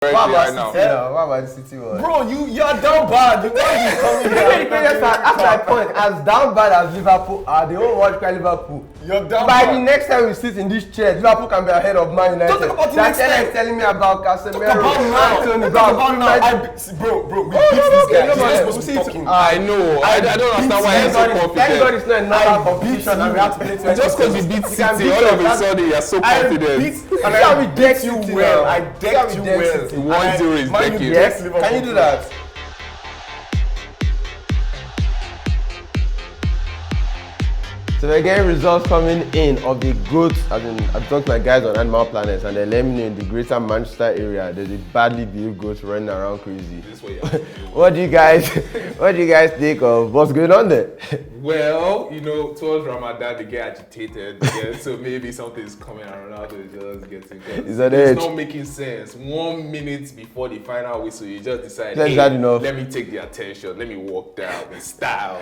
What right about now. City now? What about City one? Bro, you're down bad. You can't be coming here. That's my point. As down bad as Liverpool are, they won't watch Liverpool. You're down By bad. the next time we sit in this chair, Liverpool can be ahead of Man United. Don't talk about the That's next time. like telling me about Casemiro, Anthony, Talk about now. Bro, we beat this guy. He's not supposed to be talking. I know. I don't understand why you're so Thank God confident. it's not another competition and we have to play 20. Just because you beat You can City, beat all of a us. sudden you're so confident. And I decked you well. I decked you well. 1-0 is decade. Yes, can you do that? So we're getting results coming in of the GOAT. I've talked to my guys on Animal Planets and they let me know in the greater Manchester area there's a badly behaved goat running around crazy. This way, What do you guys think of what's going on there? well, towards Ramadan they get agitated, so maybe something's coming and Ronaldo is just getting it's not making sense. 1 minute before the final whistle, you just decide, hey, let me take the attention, let me walk down with style,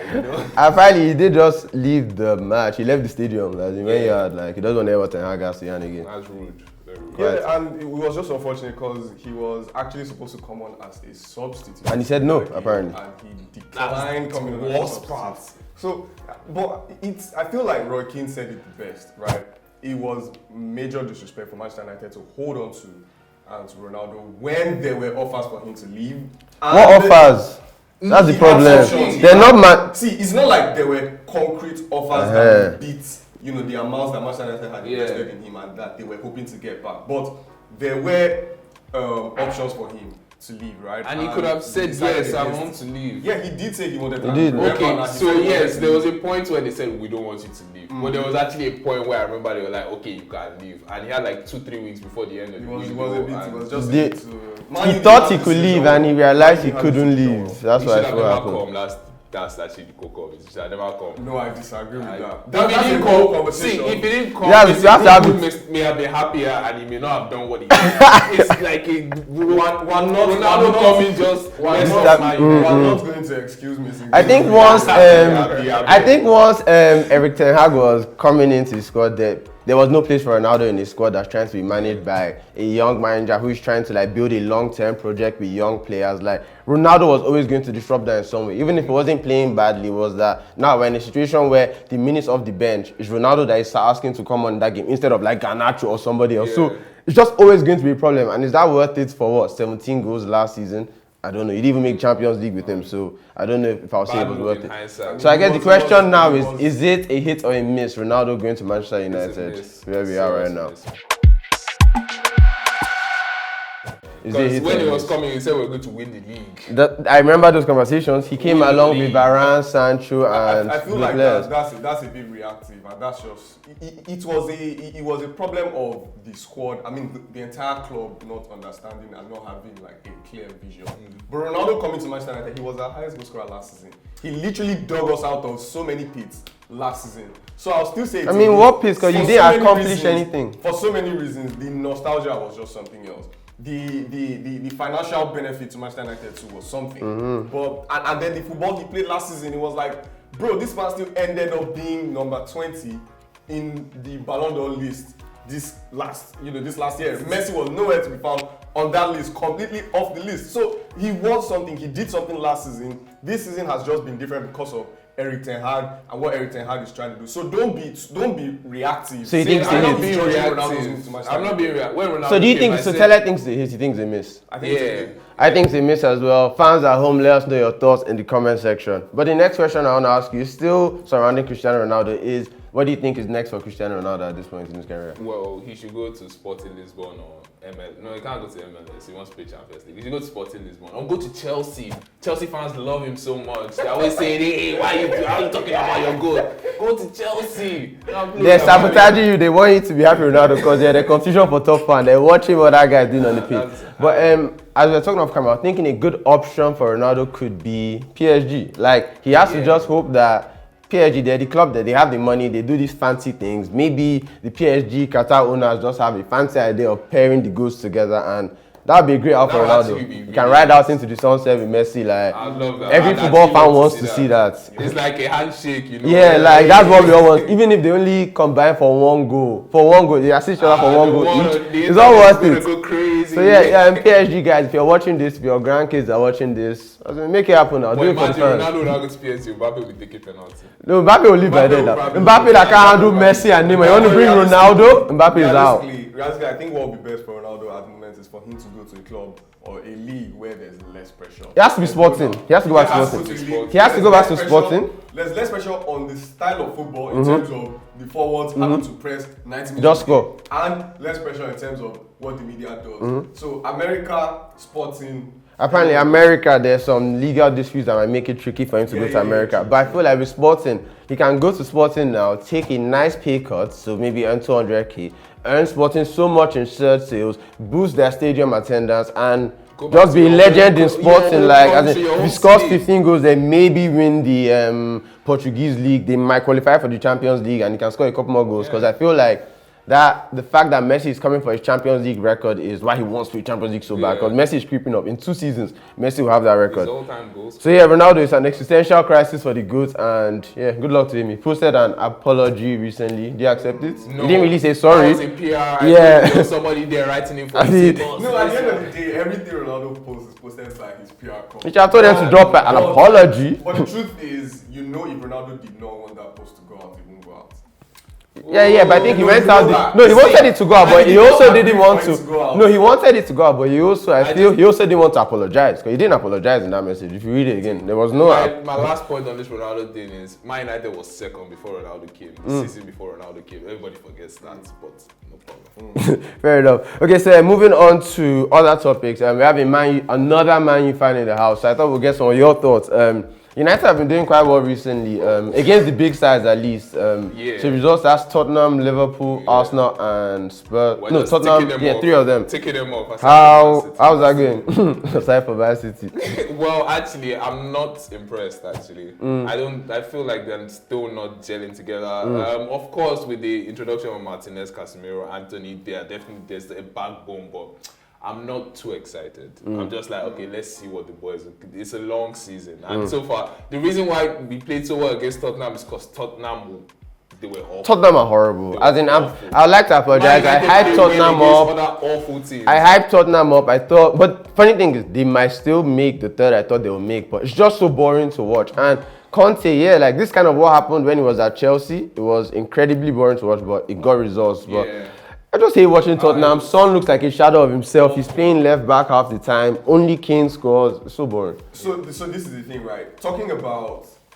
And finally, he did just leave the match. He left the stadium. He doesn't want to ever Ten Hag has to yarn again. That's rude. Very rude. Yeah, and it was just unfortunate because he was actually supposed to come on as a substitute. And he said no, apparently. And he declined coming on as a substitute. So, but I feel like Roy Keane said it the best, right? It was major disrespect for Manchester United to hold on to Ronaldo when there were offers for him to leave. What offers? That's the problem. They're not See, it's not like there were concrete offers that would beat, the amounts that Manchester United had invested in him and that they were hoping to get back. But there were options for him to leave, right? And he could have said, yes, I want to leave. Yeah, he did say he wanted to leave. Okay, so yes, there was a point where they said, we don't want you to leave. But there was actually a point where I remember they were like, okay, you can leave. And he had like 2-3 weeks before the end of the window. He thought he could leave and he realized he couldn't leave. That's why I happened. That's actually the cocoa of it. He should never come. No, I disagree with that. That's a whole conversation. See, if he didn't come, may have been happier and he may not have done what he did. It's like Ronaldo coming just we're not going to excuse me. I think once Erik Ten Hag was coming into the squad, there was no place for Ronaldo in his squad that's trying to be managed by a young manager who is trying to build a long-term project with young players. Ronaldo was always going to disrupt that in some way. Even if he wasn't playing badly, was that now we're in a situation where the minutes off the bench is Ronaldo that is asking to come on that game instead of Garnacho or somebody else. Yeah. So it's just always going to be a problem. And is that worth it for 17 goals last season? I don't know. You didn't even make Champions League with him, so I don't know if I'll say it was worth it. So I guess the question now is it a hit or a miss? Ronaldo going to Manchester United, where we are right now. Because when he was coming, he said we're going to win the league. I remember those conversations. He came along with Varane, Sancho, and I feel like that's a bit reactive, and that's just it was a problem of the squad. I mean, the entire club not understanding and not having a clear vision. But Ronaldo coming to Manchester United, he was our highest goal scorer last season. He literally dug us out of so many pits last season. So I'll still say. What pits? Because you didn't accomplish anything. For so many reasons, the nostalgia was just something else. The financial benefit to Manchester United too was something. But and then the football he played last season, it was like, bro, this man still ended up being number 20 in the Ballon d'Or list this last year. Messi was nowhere to be found on that list, completely off the list. So he was something, he did something last season. This season has just been different because of Erik Ten Hag and what Erik Ten Hag is trying to do. So don't be reactive. So you think I'm not being reactive. I'm not being reactive. So do you think Teller thinks he thinks they miss? I think I think they miss as well. Fans at home, let us know your thoughts in the comment section. But the next question I want to ask you, still surrounding Cristiano Ronaldo, is what do you think is next for Cristiano Ronaldo at this point in his career? Well, he should go to Sporting Lisbon or MLS. No, he can't go to MLS. He wants to play Champions League. He should go to Sporting Lisbon or go to Chelsea. Chelsea fans love him so much. They always say, hey, why are you talking about your goal? Go to Chelsea. They're sabotaging you. They want you to be happy with Ronaldo because they're the competition for top fan. They're watching what that guy's doing on the pitch. But as we're talking off camera, I'm thinking a good option for Ronaldo could be PSG. He has to just hope that PSG, they're the club that they have the money, they do these fancy things. Maybe the PSG Qatar owners just have a fancy idea of pairing the goods together and That'd be a great out for Ronaldo. You can ride out into the sunset with Messi. Like, I love that. every football fan wants to see that. It's like a handshake, you know. Yeah, like that's what we all want. Even if they only combine for one goal, they assist each other for one goal each. It's all worth it. Go crazy. So yeah, and PSG guys, if you're watching this, if your grandkids are watching this, make it happen now. Do it for the fans. Ronaldo now goes PSG, Mbappe will take a penalty. No, Mbappe will leave by then. Mbappe that can't handle Messi and Neymar. You want to bring Ronaldo? Mbappe is out. Realistically, I think what would be best for Ronaldo at the moment is for him to go to a club or a league where there's less pressure. He has to be Sporting. He has to go back to Sporting. He has to go back to Sporting. There's less pressure on the style of football in terms of the forwards having to press 90 minutes. Just score. And less pressure in terms of what the media does. So America, Sporting. Apparently, America, there's some legal disputes that might make it tricky for him to go to America. But I feel like with Sporting, he can go to Sporting now, take a nice pay cut, so maybe earn 200k, earn Sporting so much in shirt sales, boost their stadium attendance, and just be a legend in Sporting. Like, as if he scores 15 goals, they maybe win the Portuguese league. They might qualify for the Champions League, and he can score a couple more goals. Because I feel like that the fact that Messi is coming for his Champions League record is why he wants to be Champions League so bad. Because Messi is creeping up. In 2 seasons, Messi will have that record. His all-time goals. So yeah, Ronaldo is an existential crisis for the GOAT, and yeah, good luck to him. He posted an apology recently. Did you accept it? No, he didn't really say sorry. That was a PR. There was somebody there writing him for his No, at the end of the day, everything Ronaldo posts is posted by his PR company. Which I told them to drop an apology. But the truth is, if Ronaldo did not want that post to go out, it won't go out. Yeah, but I think he went out. He wanted it to go out, but he also didn't want to. No, he wanted it to go out, but he also, he also didn't want to apologize because he didn't apologize in that message. If you read it again, there was no. My last point on this Ronaldo thing is, Man United was second before Ronaldo came. The season before Ronaldo came, everybody forgets that, but no problem. Fair enough. Okay, so moving on to other topics, we have another Man U fan in the house. So I thought we'll get some of your thoughts. United have been doing quite well recently, against the big sides at least. So results, that's Tottenham, Liverpool, Arsenal, and Spurs. No, Tottenham, 3 of them. Taking them off. How's that going? Aside from Man City. Well, actually, I'm not impressed, actually. I feel like they're still not gelling together. Of course, with the introduction of Martinez, Casemiro, Anthony, there's a backbone, but I'm not too excited. I'm just like, okay, let's see what the boys do. It's a long season. And so far, the reason why we played so well against Tottenham is because Tottenham, they were awful. Tottenham are horrible. As in, I would like to apologize. I hyped Tottenham up. I hyped Tottenham up. I thought, but funny thing is, they might still make the third I thought they would make, but it's just so boring to watch. And Conte, like this kind of what happened when he was at Chelsea, it was incredibly boring to watch, but it got results. But I just hate watching Tottenham. Son looks like a shadow of himself. He's playing left back half the time. Only Kane scores. It's so boring. So this is the thing, right?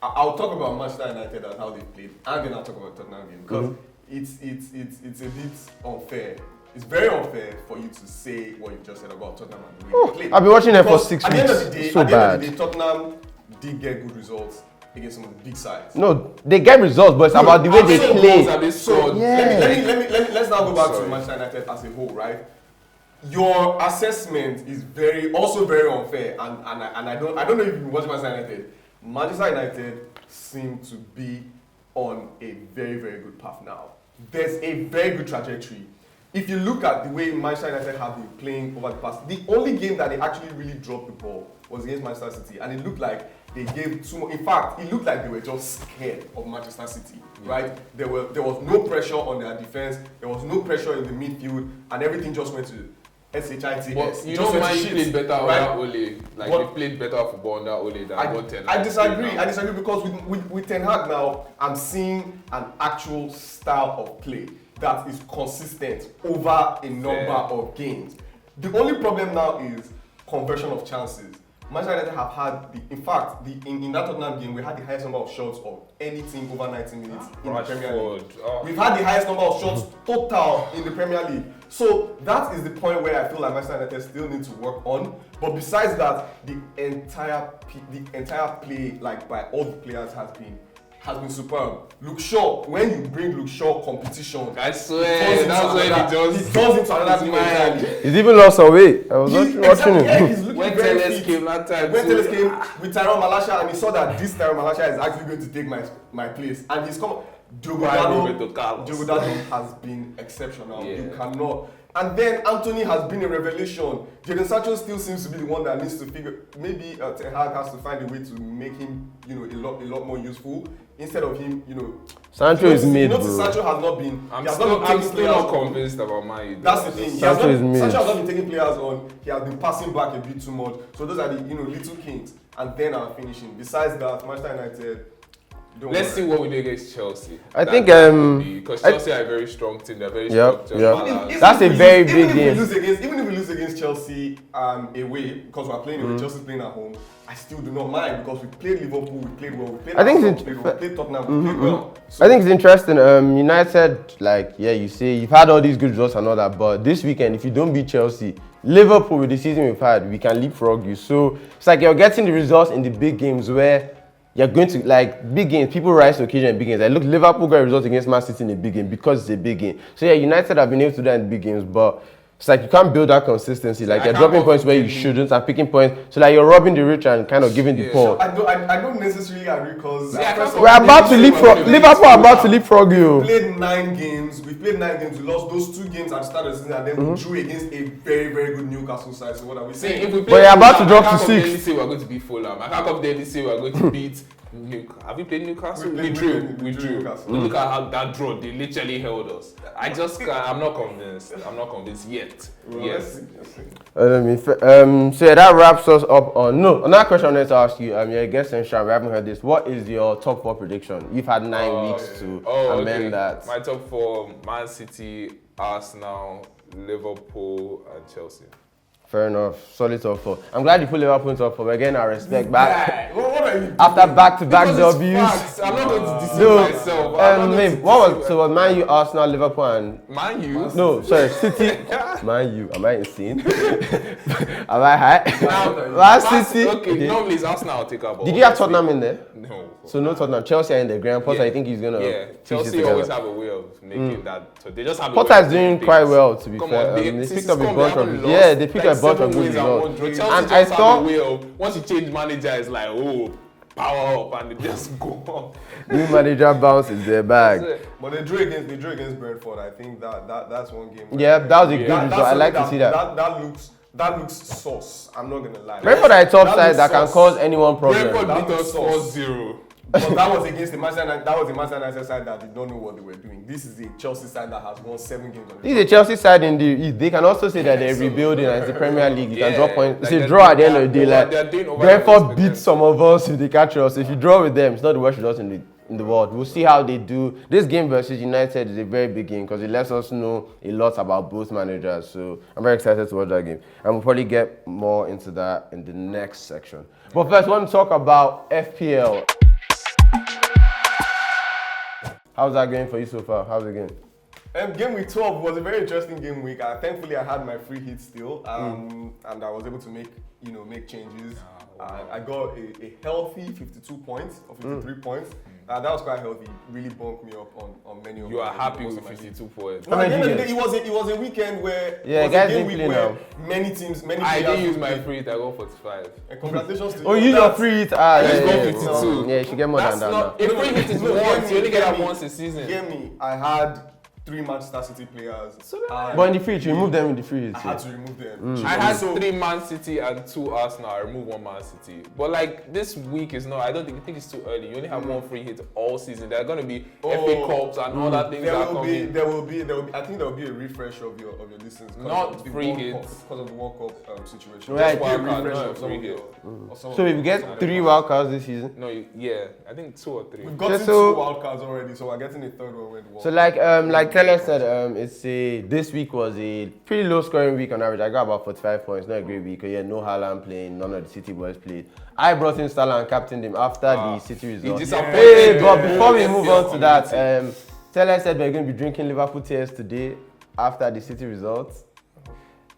I'll talk about Manchester United and how they played, and then I'll talk about Tottenham game because it's a bit unfair. It's very unfair for you to say what you just said about Tottenham and the way they played. I've been watching them for 6 weeks. At the end of the day, so bad. Tottenham did get good results against some of the big sides. No, they get results, but it's about the way they play. So let's now go back to Manchester United as a whole, right? Your assessment is also very unfair, and I don't know if you watch Manchester United. Manchester United seem to be on a very, very good path now. There's a very good trajectory. If you look at the way Manchester United have been playing over the past, the only game that they actually really dropped the ball was against Manchester City, and it looked like they gave too much. In fact, it looked like they were just scared of Manchester City, right? There was no pressure on their defense, there was no pressure in the midfield, and everything just went to SHITS. But you know, Man U played better under Ole. Like they played better football under Ole than what Ten Hag. I disagree because with Ten Hag now, I'm seeing an actual style of play that is consistent over a number of games. The only problem now is conversion of chances. Manchester United have had in that Tottenham game, we had the highest number of shots of any team over 90 minutes in the Premier League. We've had the highest number of shots total in the Premier League. So that is the point where I feel like Manchester United still need to work on. But besides that, the entire play, like by all the players, has been superb. Luke Shaw, when you bring Luke Shaw competition, I swear, that's when he turns into another man. He's even lost some weight. I was watching him. Yeah, he's looking when very Teles fit. came that time, when Teles came with Tyrone Malacia, and he saw that this Tyrone Malacia is actually going to take my place, and he's come. Diogo Dalot has been exceptional. You cannot. And then Anthony has been a revelation. Jadon Sancho still seems to be the one that needs to figure. Maybe Ten Hag has to find a way to make him, a lot more useful instead of him, Sancho is mid, bro. Sancho has not been. I'm still not convinced about Man. That's the thing. Sancho is mid. Sancho has not been taking players on. He has been passing back a bit too much. So those are the little kinks. And then I'm finishing. Besides that, Manchester United. Let's see what we do against Chelsea. I think because Chelsea are a very strong team. They're very structured. That's a very big game. Even if we lose against Chelsea away, because we're playing away, Chelsea's playing at home, I still do not mind because we played Liverpool, we played well, we played we played Tottenham, we played well. So, I think it's interesting. United, you say you've had all these good results and all that, but this weekend, if you don't beat Chelsea, Liverpool with the season we've had, we can leapfrog you. So it's like you're getting the results in the big games where you're going to, big games, people rise to occasion in big games. Look, Liverpool got a result against Man City in a big game because it's a big game. So yeah, United have been able to do that in big games, but it's like you can't build that consistency. You're dropping points where you shouldn't and picking points. So you're robbing the rich and kind of giving the poor. I don't necessarily agree because we're about to leapfrog. Liverpool are about to leapfrog you. We played 9 games. We lost those 2 games at the start of the season, and then we drew against a very, very good Newcastle side. So what are we saying? But you're about to drop to 6. I can't say we're going to beat Fulham. I can't confidently say we're going to beat. Have we played Newcastle? We drew. Look at how that draw, they literally held us. I'm not convinced yet. Yes. So that wraps us up on. No, another question I wanted to ask you. Your guest and Sean, we haven't heard this. What is your top 4 prediction? You've had 9 weeks to amend that. My top 4: Man City, Arsenal, Liverpool, and Chelsea. Fair enough. Solid top 4. I'm glad you put Liverpool in top 4. We're getting our respect back. What are you after back-to-back W's. I'm not going to deceive myself. Was Man U, Arsenal, Liverpool, and Man U? No, sorry, City. Man U. Am I insane? Am I high? Man City. Okay, normally it's Arsenal. I'll take up. Did you have Tottenham in there? No. So no Tottenham. Chelsea are in the Grand Potter. I think he's gonna. Yeah. Chelsea always have a way of making that. So they just have. Potter is doing quite well, to be fair. They picked up a bunch of. They picked up a bunch of good results. And I thought once you change manager, it's like power up and they just go on. New manager bounces their bag. But they drew against Brentford. I think that's one game. Yeah, that was a good result. I like to see that. That looks sauce. I'm not gonna lie. Brentford are a top side that can cause anyone problem. Brentford beat us 4-0. But that was against the Manchester United side that did not know what they were doing. This is the Chelsea side that has won 7 games. This is the Chelsea side in the East. They can also say that they're rebuilding and it's the Premier League. You can drop points. It's a draw at the end of the day. Brentford beat some of us if they catch us. If you draw with them, it's not the worst result in the world. We'll see how they do. This game versus United is a very big game because it lets us know a lot about both managers. So I'm very excited to watch that game. And we'll probably get more into that in the next section. But first, I want to talk about FPL. How's that going for you so far? How's it going? Game week 12 was a very interesting game week. Thankfully, I had my free hit still, and I was able to make changes. I got a healthy 52 points or 53 points. That was quite healthy. Really bumped me up on many of You are happy with 52 points. No, it was a weekend where many teams, I didn't use my free hit. I got 45. And congratulations to you. Oh, you use your free hit. Let's go 52. Yeah, you should get more than that now. If free hit is once, you only get that once a season. Hear me. I had 3 Manchester City players. But in the free hit, you remove them in the free hit. I had to remove them. I had 3 Man City and 2 Arsenal. I removed 1 Man City. But this week is not. I think it's too early. You only have 1 free hit all season. There are going to be FA Cups and all that things that are coming. There will be. I think there will be a refresh of your listings. Not free hits because of the World Cup situation. Right. Just refresh of free hit. So if you get 3 wildcards this season. No, yeah, I think 2 or 3. We've gotten 2 wildcards already, so we're getting a 3rd one with the World Cup. So like Taylor said, this week was a pretty low scoring week on average. I got about 45 points, not a great week. Yeah, no Haaland playing, none of the City boys played. I brought in Salah and captained him after the City result. Hey, but before we move on to that, Taylor said we're going to be drinking Liverpool tears today after the City results.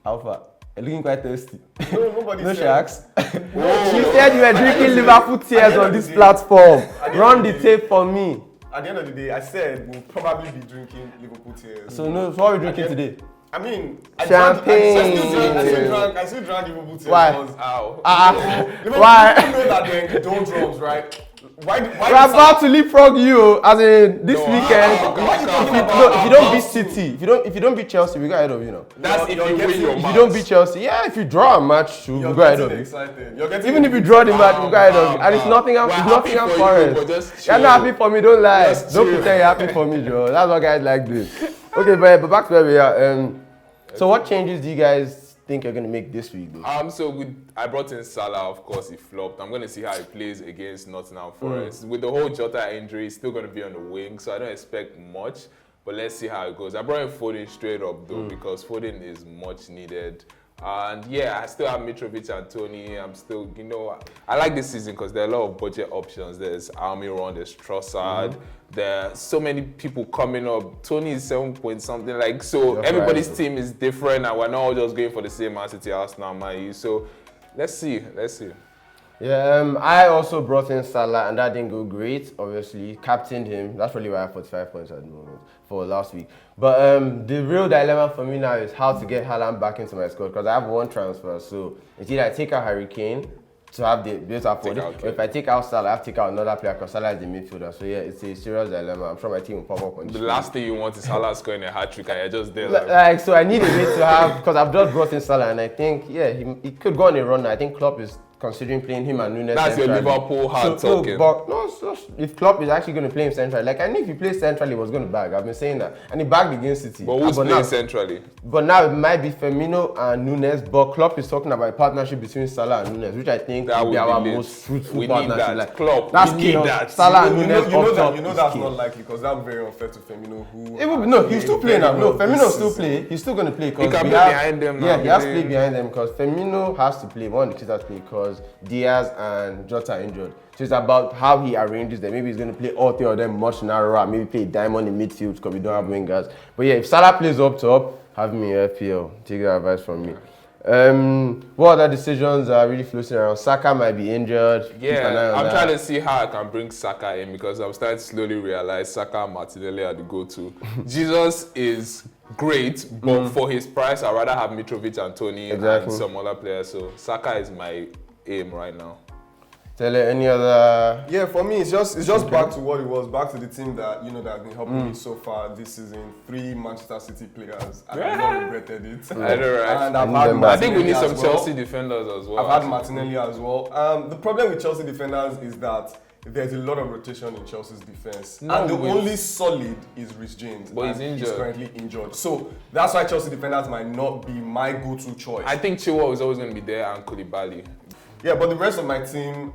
Alpha, you're looking quite thirsty. No, nobody no sharks. She said you were drinking Liverpool tears on this platform. Run the tape for me. At the end of the day, I said we'll probably be drinking Liverpool tears. So what are we drinking today? I mean, champagne. I still drank Liverpool tears. Why? Because, why? You know that they don't drums, right? We're about to leapfrog you, as in this weekend. If you don't beat City, if you don't beat Chelsea, we go ahead of you now. That's if you win your match. If you don't beat Chelsea, yeah, if you draw a match, we go ahead of you. Even if you draw the match, we go ahead of you. And it's Nottingham Forest. You're not happy for me, don't lie. Don't pretend you're happy for me, Joe. That's what guys like doing. Okay, but back to where we are. So what changes do you guys think you're going to make this week, though? I brought in Salah. Of course, he flopped. I'm going to see how he plays against Nottingham Forest. With the whole Jota injury, he's still going to be on the wing, so I don't expect much. But let's see how it goes. I brought in Foden straight up, though, because Foden is much needed. And yeah, I still have Mitrovic and Tony. I'm still, I like this season because there are a lot of budget options. There's Almiron, there's Trossard. There are so many people coming up. Tony is 7 point something. Everybody's team is different, and we're not all just going for the same Man City, Arsenal, Man U. So let's see. Yeah, I also brought in Salah, and that didn't go great. Obviously, captained him. That's probably why I have 45 points at the moment for last week. But the real dilemma for me now is how to get Haaland back into my squad, because I have one transfer. So it's either I take out Harry Kane to have the base afford it, or if I take out Salah, I have to take out another player because Salah is the midfielder. So yeah, it's a serious dilemma. I'm sure my team will pop up on the last thing you want is Salah scoring a hat-trick and you're just there so I need a way to have, because I've just brought in Salah, and I think, yeah, he could go on a run now. I think Klopp is considering playing him and Nunes That's centrally. Your Liverpool hard talking. If Klopp is actually going to play him centrally, I knew if he plays centrally, he was going to bag. I've been saying that. And he bagged against City. But who's playing centrally? But now it might be Firmino and Nunes, but Klopp is talking about a partnership between Salah and Nunes, which I think will be our most fruitful partnership. That. Klopp, that's we need that. Salah and Nunes you know that's not likely, because that would be very unfair to Firmino, he's still playing now. No, Firmino still play. He's still going to play. He can play behind them now. Yeah, he has to play behind them because Firmino has to play. One of the kids has to play because Diaz and Jota injured. So it's about how he arranges them. Maybe he's going to play all three of them much narrower. Maybe play diamond in midfield because we don't have wingers. But yeah, if Salah plays up top, have me in FPL. Take that advice from me. What other decisions are really floating around? Saka might be injured. Yeah, I'm trying to see how I can bring Saka in, because I'm starting to slowly realize Saka and Martinelli are the go-to. Jesus is great, but for his price, I'd rather have Mitrovic and Tony and some other players. So Saka is my aim right now. Tell any other? Yeah, for me, it's just back to what it was, back to the team that that has been helping me so far this season. 3 Manchester City players. I've not regretted it. I know, right? And I think we need some Chelsea defenders as well. I've had Martinelli as well. The problem with Chelsea defenders is that there's a lot of rotation in Chelsea's defense, and the only solid is Reece James, but he's injured. He's currently injured. So that's why Chelsea defenders might not be my go-to choice. I think Chilwell is always going to be there, and Koulibaly. Yeah, but the rest of my team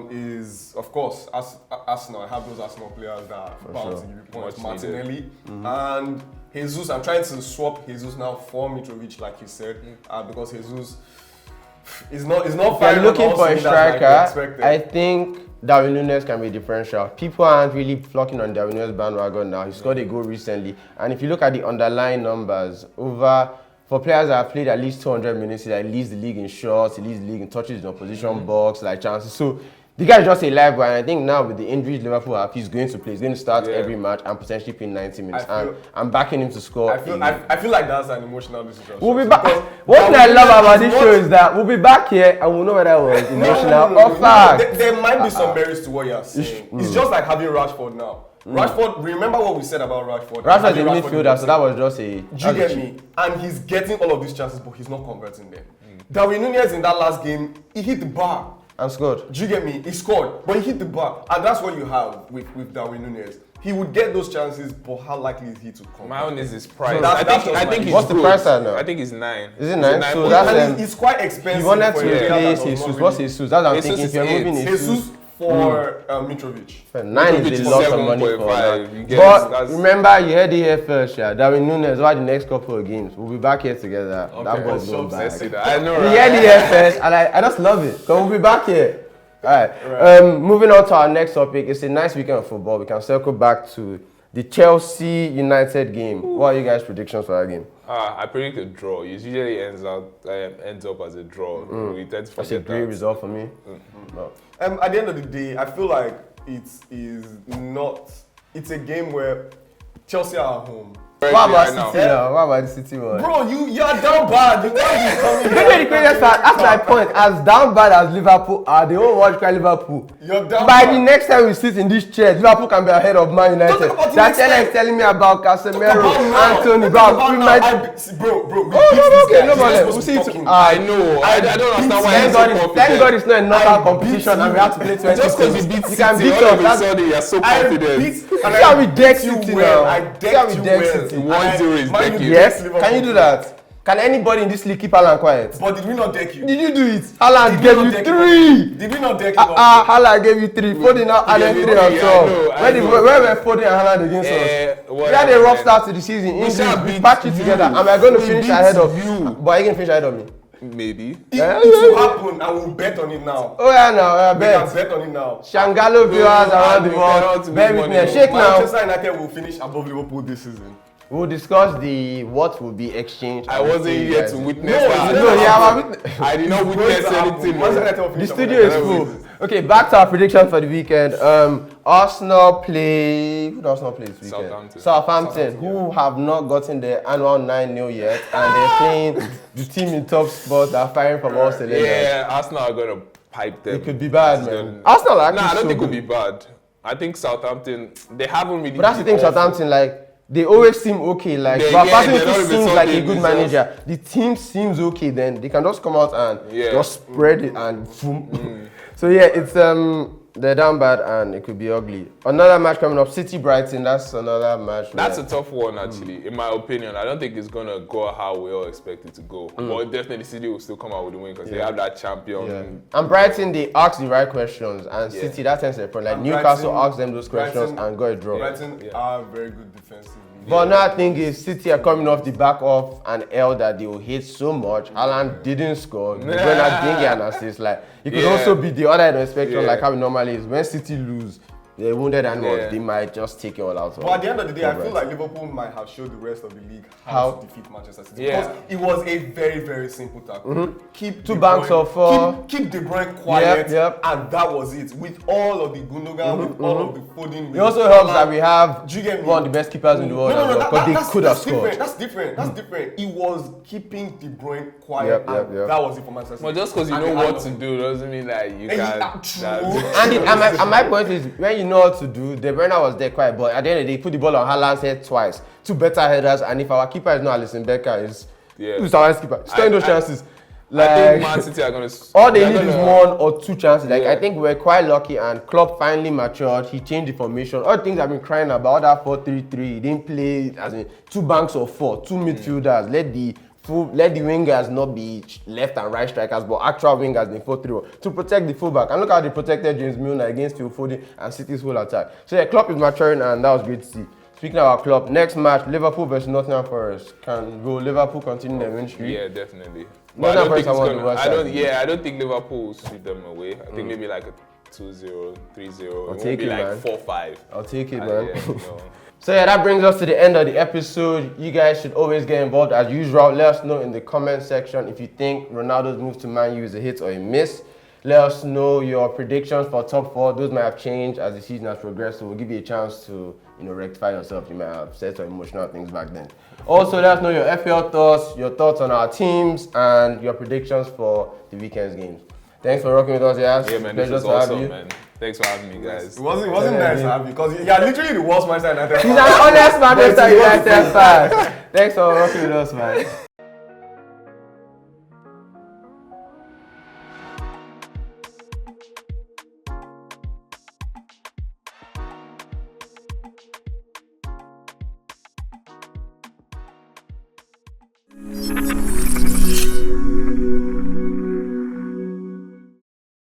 is, of course, Arsenal. I have those Arsenal players that are bound to give you points. Martinelli and Jesus. I'm trying to swap Jesus now for Mitrovic, like you said, because Jesus is not. If you're looking for a striker, I think Darwin Nunes can be a differential. People aren't really flocking on Darwin Nunes bandwagon now. He scored a goal recently, and if you look at the underlying numbers, for players that have played at least 200 minutes, he leads the league in shots, he leads the league in touches in opposition box, chances. So the guy is just a live guy, and I think now with the injuries Liverpool have, he's going to play. He's going to start every match and potentially play 90 minutes. And I'm backing him to score. I feel like that's an emotional decision. We'll be back. One thing I love about this show is that we'll be back here and we'll know whether it was emotional or fact. There might be some merits to what you're saying. It's just like having Rashford now. Rashford, remember what we said about Rashford? Rashford is a midfielder, so that was just a... Do you get me? And he's getting all of these chances, but he's not converting them. Darwin Núñez in that last game, he hit the bar. And scored. Do you get me? He scored, but he hit the bar. And that's what you have with Darwin Núñez. He would get those chances, but how likely is he to come? My own is his price. So I think he's what's the price at now? I think he's 9. Is it 9? So that's it's quite expensive. He wanted to replace Jesus. What's Jesus? That's what I'm thinking. If you're moving Jesus for Mitrovic. 9 is a lot of money for that. But remember, you heard it here first, Darwin Núñez, over the next couple of games. We'll be back here together. Okay, that boy's going back. I know, right? You heard it here first, and I just love it. Because we'll be back here. Alright. Moving on to our next topic. It's a nice weekend of football. We can circle back to the Chelsea United game. What are you guys' predictions for that game? I predict a draw. It usually ends up as a draw. We tend to That's a great result for me. No. At the end of the day, I feel like it's a game where Chelsea are at home. What about City now? What about the City one? Bro, you're down bad. You can't be coming. Maybe the craziest part, that's my point. As down bad as Liverpool are, the whole world cry Liverpool. You're down By bad. the next time we sit in this chair, Liverpool can be ahead of Man United. That channel is telling me about Casemiro, Anthony, bro. Bro, we Okay, no problem. We'll see it. I know. I don't understand why you're so confident. Thank God it's not a knockout competition and we have to play 20 Just because you beat you can City, beat all of a us. sudden you're so confident. See how we deck City now. I decked you well. 1-0 is decking. Yes, can you do that? Can anybody in this league keep Haaland quiet? But did we not deck you? Did you do it? Haaland gave you 3. Did we not deck you? Haaland gave you 3. Foden now added 3 on top. Where were Foden and Haaland against us? We had a rough start to the season. We patched it together and we're going to finish ahead of you. But are you going to finish ahead of me? Maybe. It will happen and we'll bet on it now. Oh yeah, now We bet. can bet on it now. Sangaloo viewers around the world, bear with me. Shake now. Manchester United will finish above Liverpool this season. We'll discuss what will be exchanged. I wasn't here to witness that. I did not witness anything. The studio is full. Okay, back to our predictions for the weekend. Arsenal play. Who does Arsenal play this weekend? Southampton, who have not gotten their annual 9-0 yet, and they're playing the team in top spot that are firing from all cylinders. Yeah, Arsenal are gonna pipe them. It could be bad, man. Arsenal are actually I don't so think it good. would be bad. I think Southampton, they haven't really. But that's the thing, Southampton, like, they always seem okay. Like, Southampton seems like a good manager. The team seems okay, then they can just come out and just spread it and boom. So yeah, it's they're down bad and it could be ugly. Another match coming up, City Brighton. That's another match. That's a tough one, actually, in my opinion. I don't think it's gonna go how we all expect it to go. But definitely, City will still come out with the win because they have that champion. Yeah. And Brighton, they ask the right questions, and City, that tends to be like Newcastle asked them those questions and got a draw. Brighton are very good defensively. But another thing is, City are coming off the back of an L that they will hate so much. Haaland didn't score. They're going to ding an assist. Like, it could also be the other end of the spectrum, like how it normally is. When City lose, they're wounded animals. They might just take it all out. But at the end of the day, I feel like Liverpool might have showed the rest of the league how to defeat Manchester City. Because it was a very, very simple tackle. Keep 2 banks of 4. Keep De Bruyne quiet, and that was it. With all of the Gundogan, with all of the Foden. It also helps that we have one of the best keepers in the world. Because they could have scored. That's different. It was keeping De Bruyne quiet, and that was it for Manchester City. Well, just because you know what to do doesn't mean that you can. And my point is, when you know what to do, De Bruyne was there quiet, but at the end of the day, he put the ball on Haaland's head twice. 2 better headers, and if our keeper is not Alisson Becker, who's our keeper? Stealing those chances. Like, I think Man City are going to. All they need is 1 or 2 chances. Like, I think we're quite lucky, and Klopp finally matured. He changed the formation. All the things I've been crying about, that 4-3-3, he didn't play as in 2 banks of 4, 2 midfielders. Let the wingers not be left and right strikers, but actual wingers in 4-3 to protect the fullback. And look how they protected James Milner against Phil Foden and City's whole attack. So yeah, Klopp is maturing, and that was great to see. Speaking of our club, next match, Liverpool versus Nottingham Forest. Will Liverpool continue their win streak? Yeah, definitely. But I don't think Liverpool will sweep them away. I think maybe like a 2-0, 3-0. It won't be like 4-5. I'll take it, man. So yeah, that brings us to the end of the episode. You guys should always get involved as usual. Let us know in the comment section if you think Ronaldo's move to Man U is a hit or a miss. Let us know your predictions for top 4. Those might have changed as the season has progressed, so we'll give you a chance to rectify yourself. You might have said some emotional things back then. Also, let us know your FPL thoughts, your thoughts on our teams, and your predictions for the weekend's games. Thanks for rocking with us, Yas. Yeah, man, this is awesome, man. Thanks for having me, guys. It wasn't nice to have you because you're literally the worst Manchester United fan. He's an honest Manchester United fan. Thanks for rocking with us, man.